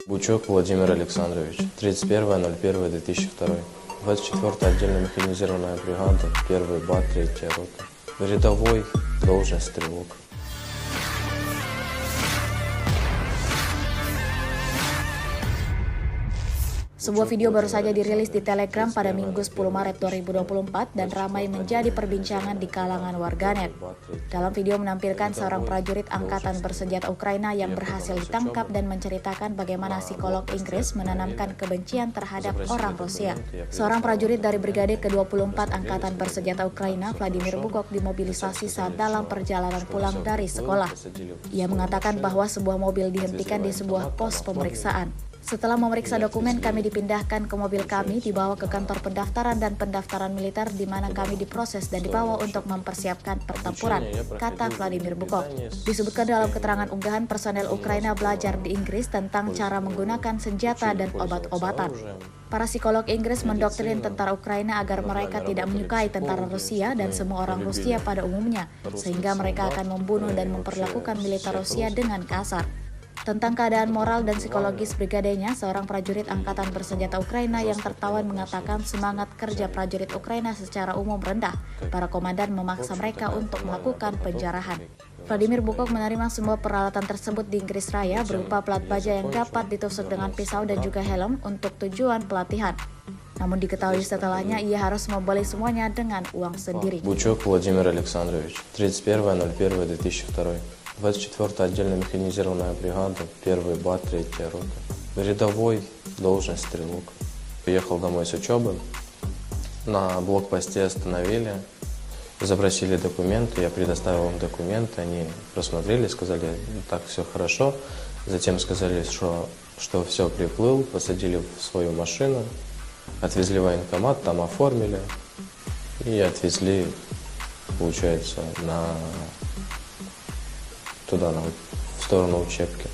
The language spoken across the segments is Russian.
Бучок Владимир Александрович, 31.01.2002. 24-я отдельно механизированная бригада, 1-й БАТ, 3-я рота. Рядовой, должность стрелок. Sebuah video baru saja dirilis di Telegram pada Minggu 10 Maret 2024 dan ramai menjadi perbincangan di kalangan warganet. Dalam video menampilkan seorang prajurit angkatan bersenjata Ukraina yang berhasil ditangkap dan menceritakan bagaimana psikolog Inggris menanamkan kebencian terhadap orang Rusia. Seorang prajurit dari Brigade ke-24 Angkatan Bersenjata Ukraina, Vladimir Bukov, dimobilisasi saat dalam perjalanan pulang dari sekolah. Ia mengatakan bahwa sebuah mobil dihentikan di sebuah pos pemeriksaan. Setelah memeriksa dokumen, kami dipindahkan ke mobil kami, dibawa ke kantor pendaftaran dan pendaftaran militer di mana kami diproses dan dibawa untuk mempersiapkan pertempuran, kata Vladimir Bukov. Disebutkan dalam keterangan unggahan, personel Ukraina belajar di Inggris tentang cara menggunakan senjata dan obat-obatan. Para psikolog Inggris mendoktrin tentara Ukraina agar mereka tidak menyukai tentara Rusia dan semua orang Rusia pada umumnya, sehingga mereka akan membunuh dan memperlakukan militer Rusia dengan kasar. Tentang keadaan moral dan psikologis brigadenya, seorang prajurit angkatan bersenjata Ukraina yang tertawan mengatakan semangat kerja prajurit Ukraina secara umum rendah. Para komandan memaksa mereka untuk melakukan penjarahan. Vladimir Bukov menerima semua peralatan tersebut di Inggris Raya berupa plat baja yang dapat ditusuk dengan pisau dan juga helm untuk tujuan pelatihan. Namun diketahui setelahnya ia harus membeli semuanya dengan uang sendiri. Бучок Владимир Александрович, 31.01.2002. 24-я отдельно механизированная бригада, 1-й БАТ, 3-я рота. Рядовой, должность стрелок. Приехал домой с учебы, на блокпосте остановили, запросили документы, я предоставил им документы, они просмотрели, сказали, так, все хорошо. Затем сказали, что все, приплыл, посадили в свою машину, отвезли в военкомат, там оформили и отвезли, получается, туда, в сторону учебки.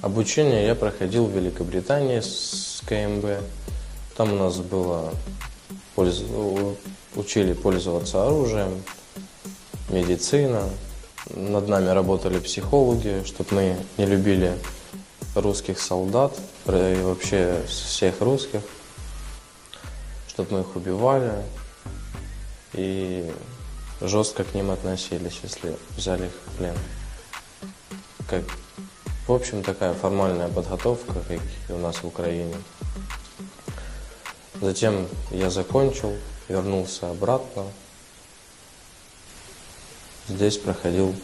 Обучение я проходил в Великобритании с КМБ. Там у нас было, учили пользоваться оружием, медицина. Над нами работали психологи, чтобы мы не любили русских солдат, и вообще всех русских, чтобы мы их убивали и жестко к ним относились, если взяли их в плен. В общем, такая формальная подготовка, как у нас в Украине. Затем я закончил, вернулся обратно. Здесь проходил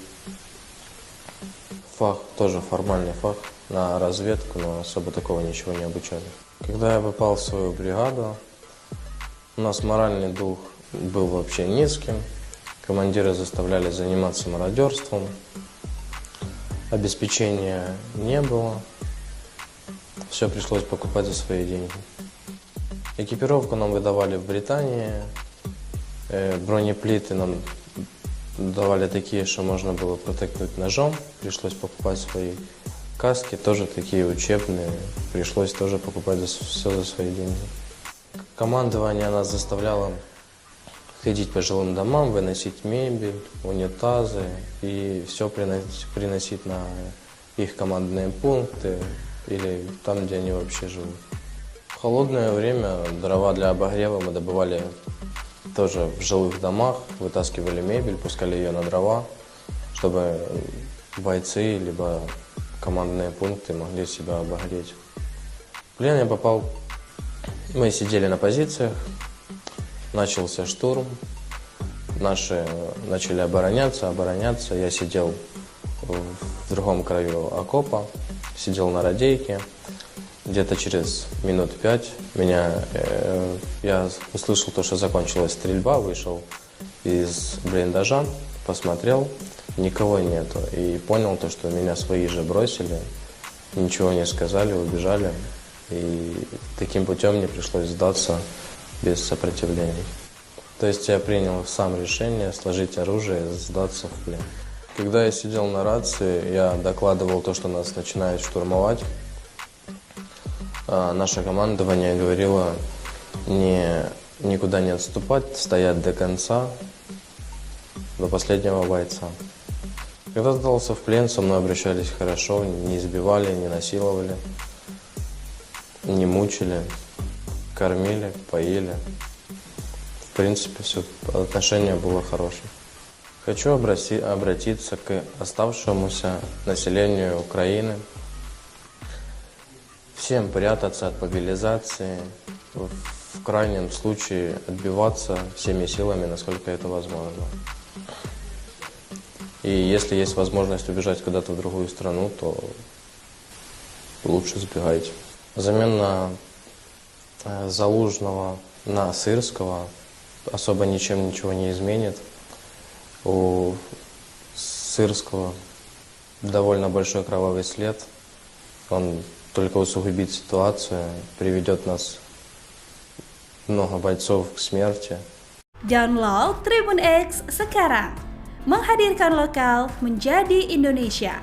фах, тоже формальный фах, на разведку, но особо такого ничего не обучали. Когда я попал в свою бригаду, у нас моральный дух был вообще низким. Командиры заставляли заниматься мародерством. Обеспечения не было, все пришлось покупать за свои деньги. Экипировку нам выдавали в Британии, бронеплиты нам давали такие, что можно было протыкнуть ножом, пришлось покупать свои каски, тоже такие учебные, пришлось тоже покупать все за свои деньги. Командование нас заставляло ходить по жилым домам, выносить мебель, унитазы и все приносить на их командные пункты или там, где они вообще живут. В холодное время дрова для обогрева мы добывали тоже в жилых домах, вытаскивали мебель, пускали ее на дрова, чтобы бойцы либо командные пункты могли себя обогреть. В плен я попал, мы сидели на позициях. Начался штурм, наши начали обороняться, я сидел в другом краю окопа, сидел на радейке, где-то через минут 5 я услышал то, что закончилась стрельба, вышел из блиндажа, посмотрел, никого нету, и понял то, что меня свои же бросили, ничего не сказали, убежали, и таким путем мне пришлось сдаться без сопротивления. То есть я принял сам решение сложить оружие и сдаться в плен. Когда я сидел на рации, я докладывал то, что нас начинают штурмовать. Наше командование говорило никуда не отступать, стоять до конца, до последнего бойца. Когда сдался в плен, со мной обращались хорошо, не избивали, не насиловали. не мучили, кормили, поили. В принципе, все отношение было хорошее. Хочу обратиться к оставшемуся населению Украины. Всем прятаться от мобилизации, в крайнем случае отбиваться всеми силами, насколько это возможно. И если есть возможность убежать куда-то в другую страну, то лучше сбегайте. Замена Залужного на Сырского особо ничего не изменит. У Сырского довольно большой кровавый след. Он только усугубит ситуацию, приведет нас, много бойцов, к смерти. Download Tribun X sekarang, menghadirkan lokal menjadi Indonesia.